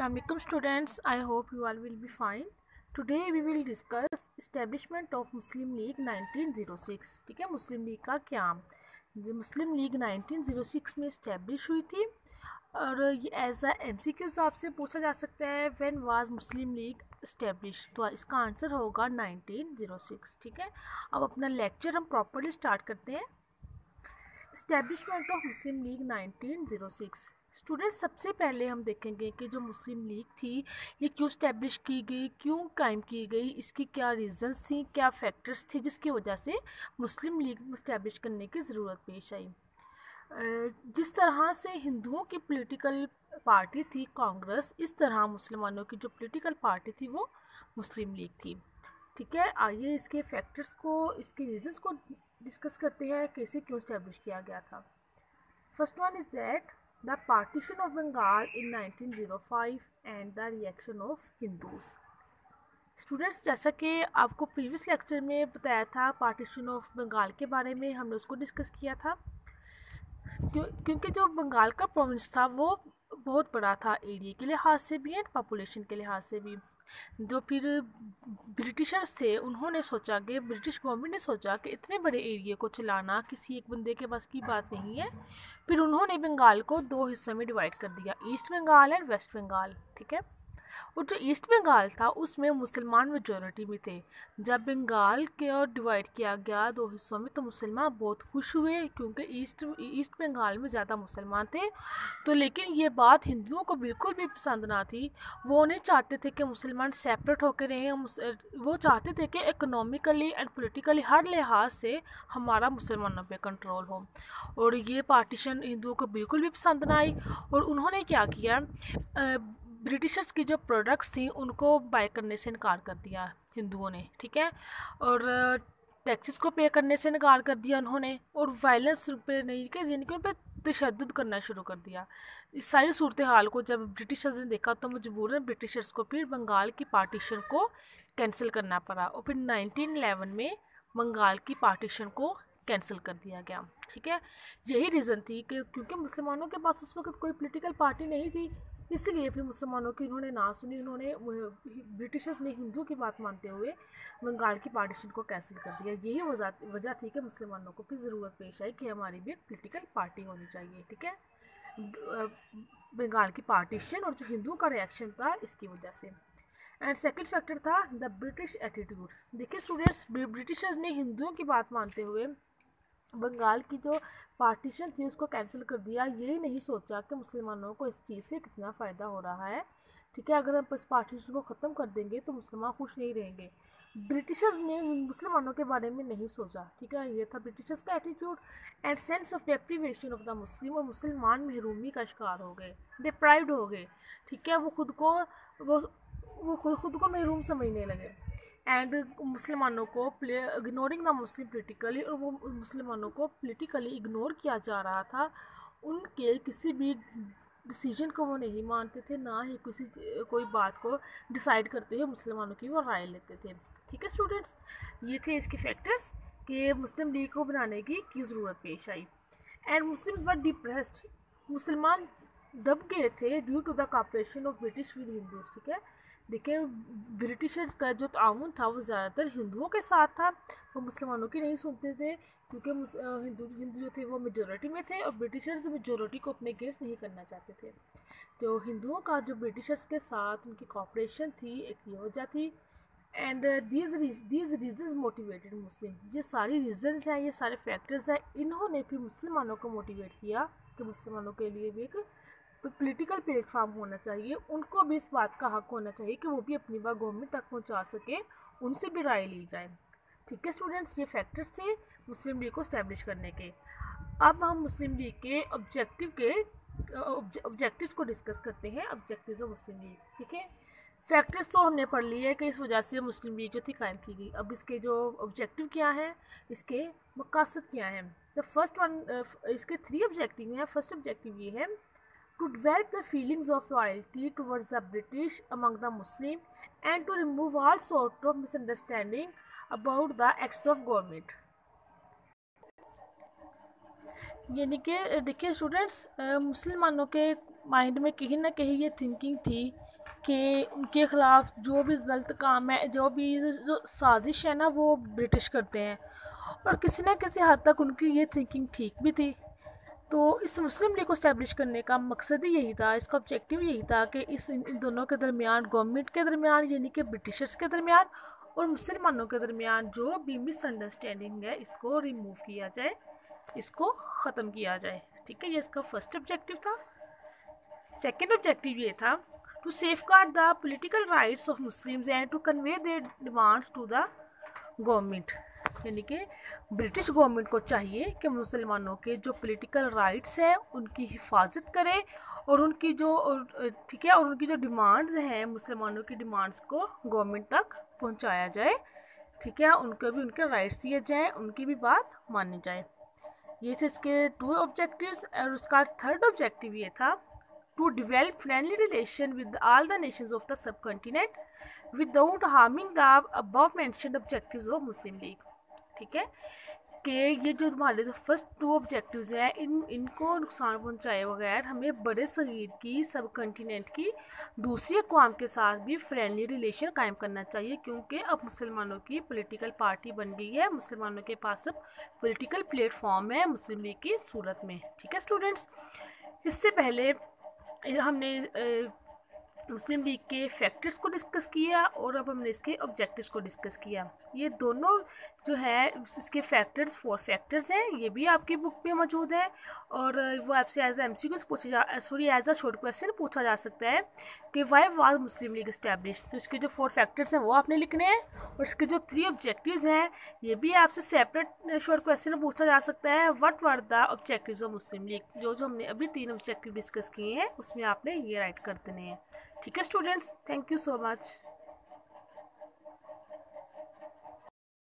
Assalamualaikum students, I hope you all will be fine. Today we will discuss establishment of Muslim League 1906. ठीक है, मुस्लिम league का क्याम जो मुस्लिम league 1906 में establish हुई थी और ये एज अ MCQs आपसे पूछा जा सकता है when was Muslim League establish, तो इसका आंसर होगा 1906. ठीक है, अब अपना लेक्चर हम प्रॉपरली स्टार्ट करते हैं. Establishment of Muslim league 1906. Students, सबसे पहले हम देखेंगे कि जो मुस्लिम लीग थी ये क्यों इस्टेब्लिश की गई, क्यों कायम की गई, इसकी क्या रीज़न्स थी, क्या फैक्टर्स थे जिसकी वजह से मुस्लिम लीग इस्टेब्लिश करने की ज़रूरत पेश आई. जिस तरह से हिंदुओं की पॉलिटिकल पार्टी थी कांग्रेस, इस तरह मुसलमानों की जो पॉलिटिकल पार्टी थी वो मुस्लिम लीग थी. ठीक है, आइए इसके फैक्टर्स को, इसके रीजंस को डिस्कस करते हैं कैसे क्यों इस्टेब्लिश किया गया था. First one is that the partition of Bengal in 1905 and the reaction of Hindus. Students, जैसा कि आपको प्रीवियस लेक्चर में बताया था पार्टीशन ऑफ बंगाल के बारे में, हमने उसको डिस्कस किया था. क्योंकि जो बंगाल का प्रोविंस था वो बहुत बड़ा था एरिया के लिहाज से भी एंड पॉपुलेशन के लिहाज से भी. जो फिर ब्रिटिशर्स थे उन्होंने सोचा कि ब्रिटिश गवर्नमेंट ने सोचा कि इतने बड़े एरिया को चलाना किसी एक बंदे के पास की बात नहीं है. फिर उन्होंने बंगाल को दो हिस्सों में डिवाइड कर दिया, east Bengal and west Bengal. ठीक है, और जो ईस्ट बंगाल था उसमें मुसलमान मेजॉरिटी में थे. जब बंगाल के डिवाइड किया गया दो हिस्सों में तो मुसलमान बहुत खुश हुए क्योंकि ईस्ट बंगाल में ज़्यादा मुसलमान थे. तो लेकिन ये बात हिंदुओं को बिल्कुल भी पसंद ना थी. वो नहीं चाहते थे कि मुसलमान सेपरेट होकर रहें. वो चाहते थे कि इकोनॉमिकली एंड पॉलिटिकली हर लिहाज से हमारा मुसलमानों पे कंट्रोल हो. और ये पार्टीशन हिंदुओं को बिल्कुल भी पसंद ना आई. और उन्होंने क्या किया, ब्रिटिशर्स की जो प्रोडक्ट्स थी उनको बाय करने से इनकार कर दिया हिंदुओं ने. ठीक है, और टैक्सेस को पे करने से इनकार कर दिया उन्होंने, और वायलेंस पे नहीं कि जिनके उन पर तशद्दुद करना शुरू कर दिया. इस सारी सूरत हाल को जब ब्रिटिशर्स ने देखा तो मजबूरन ब्रिटिशर्स को फिर बंगाल की पार्टीशन को कैंसिल करना पड़ा और फिर 1911 में बंगाल की पार्टीशन को कैंसिल कर दिया गया. ठीक है, यही रीज़न थी कि क्योंकि मुसलमानों के पास उस वक्त कोई पोलिटिकल पार्टी नहीं थी, इसलिए फिर मुसलमानों की उन्होंने ना सुनी. उन्होंने ब्रिटिशर्स ने हिंदुओं की बात मानते हुए बंगाल की पार्टीशन को कैंसिल कर दिया. यही वजह थी कि मुसलमानों को फिर ज़रूरत पेश आई कि हमारी भी एक पोलिटिकल पार्टी होनी चाहिए. ठीक है, बंगाल की पार्टीशन और जो हिंदुओं का रिएक्शन था इसकी वजह से. एंड सेकेंड फैक्टर था द ब्रिटिश एटीट्यूड. देखिए स्टूडेंट्स, ब्रिटिशर्स ने हिंदुओं की बात मानते हुए बंगाल की जो पार्टीशन थी उसको कैंसिल कर दिया. यही नहीं सोचा कि मुसलमानों को इस चीज़ से कितना फ़ायदा हो रहा है. ठीक है, अगर हम इस पार्टीशन को ख़त्म कर देंगे तो मुसलमान खुश नहीं रहेंगे. ब्रिटिशर्स ने मुसलमानों के बारे में नहीं सोचा. ठीक है, ये था ब्रिटिशर्स का attitude. And sense of deprivation of the Muslim, और मुसलमान महरूमी का शिकार हो गए, डिप्राइव्ड हो गए. ठीक है, वो खुद को महरूम समझने लगे. एंड मुसलमानों को इग्नोरिंग द मुस्लिम पोलिटिकली, और वो मुसलमानों को पोलिटिकली इग्नोर किया जा रहा था. उनके किसी भी डिसीजन को वो नहीं मानते थे, ना ही कोई बात को डिसाइड करते हुए मुसलमानों की वो राय लेते थे. ठीक है स्टूडेंट्स, ये थे इसके फैक्टर्स कि मुस्लिम लीग को बनाने की क्यों ज़रूरत पेश आई. एंड मुस्लिम्स वर डिप्रेस्ड, मुसलमान दब गए थे due to the cooperation of British with Hindus. ठीक है, देखिए ब्रिटिशर्स का जो ताउन था वो ज़्यादातर हिंदुओं के साथ था, वो मुसलमानों की नहीं सुनते थे क्योंकि हिंदू जो थे वो मेजॉरिटी में थे और ब्रिटिशर्स मेजॉरिटी को अपने अगेंस्ट नहीं करना चाहते थे. तो हिंदुओं का जो ब्रिटिशर्स के साथ उनकी कॉपरेशन थी एक ये वजह थी. एंड दीज रीजन्स मोटिवेटेड मुस्लिम. ये सारी रीजन्स हैं, ये सारे फैक्टर्स हैं, इन्होंने फिर मुसलमानों को मोटिवेट किया कि मुसलमानों के लिए भी एक पॉलिटिकल प्लेटफार्म होना चाहिए. उनको भी इस बात का हक होना चाहिए कि वो भी अपनी बात गवर्नमेंट तक पहुंचा सके, उनसे भी राय ली जाए. ठीक है स्टूडेंट्स, ये फैक्टर्स थे मुस्लिम लीग को इस्टेब्लिश करने के. अब हम मुस्लिम लीग के ऑब्जेक्टिव्स को डिस्कस करते हैं. Objectives of Muslim League. ठीक है, फैक्टर्स तो हमने पढ़ लिए कि इस वजह से मुस्लिम लीग जो थी कायम की गई. अब इसके जो ऑब्जेक्टिव क्या हैं, इसके मकासद क्या हैं. द फर्स्ट वन, इसके 3 ऑब्जेक्टिव हैं. फर्स्ट ऑब्जेक्टिव ये है to develop the feelings of loyalty towards the British among the Muslim and to remove all sort of misunderstanding about the acts of government. यानी कि देखिए स्टूडेंट्स, मुसलमानों के mind में कहीं ना कहीं ये थिंकिंग थी कि उनके ख़िलाफ़ जो भी गलत काम है, जो भी जो साजिश है ना, वो ब्रिटिश करते हैं। और किसी न किसी हद तक उनकी ये थिंकिंग ठीक भी थी। तो इस मुस्लिम लीग को इस्टेब्लिश करने का मकसद ही यही था, इसका ऑब्जेक्टिव यही था कि इन दोनों के दरमियान, गवर्नमेंट के दरमियान यानी कि ब्रिटिशर्स के दरमियान और मुसलमानों के दरमियान जो भी मिसअंडरस्टैंडिंग है, इसको रिमूव किया जाए, इसको ख़त्म किया जाए। ठीक है, ये इसका फर्स्ट ऑब्जेक्टिव था। सेकेंड ऑब्जेक्टिव ये था to safeguard the political rights of Muslims and to convey their demands to the government. यानी कि ब्रिटिश गवर्नमेंट को चाहिए कि मुसलमानों के जो पॉलिटिकल राइट्स हैं उनकी हिफाजत करे और उनकी जो ठीक है, और उनकी जो डिमांड्स हैं, मुसलमानों की डिमांड्स को गवर्नमेंट तक पहुंचाया जाए। ठीक है, उनको भी उनके राइट्स दिए जाएं, उनकी भी बात मानी जाए। ये थे इसके 2 ऑब्जेक्टिव्स। और उसका थर्ड ऑब्जेक्टिव ये था to develop friendly relation with all the nations of the subcontinent without harming the above mentioned objectives of Muslim League. ठीक है, कि ये जो तुम्हारे जो फर्स्ट 2 ऑब्जेक्टिव्स हैं, इनको नुकसान पहुंचाए बगैर हमें बड़े सगीर की, सब कॉन्टिनेंट की दूसरी अक़वाम के साथ भी फ्रेंडली रिलेशन कायम करना चाहिए, क्योंकि अब मुसलमानों की पॉलिटिकल पार्टी बन गई है, मुसलमानों के पास अब पॉलिटिकल प्लेटफॉर्म है मुस्लिम लीग की सूरत में। ठीक है स्टूडेंट्स, इससे पहले हमने मुस्लिम लीग के फैक्टर्स को डिस्कस किया और अब हमने इसके ऑब्जेक्टिव्स को डिस्कस किया। ये दोनों जो है इसके फैक्टर्स 4 फैक्टर्स हैं, ये भी आपकी बुक में मौजूद है और वो आपसे as MCQ as a short question पूछा जा सकता है कि why was Muslim League establish. तो इसके जो 4 फैक्टर्स हैं वो आपने लिखने हैं और इसके जो 3 ऑब्जेक्टिव्स हैं ये भी आपसे सेपरेट शॉर्ट क्वेश्चन पूछा जा सकता है। What were the objectives of Muslim league, जो हमने अभी 3 ऑब्जेक्टिव डिस्कस किए हैं उसमें आपने ये राइट कर देने हैं। ठीक है students, thank you so much.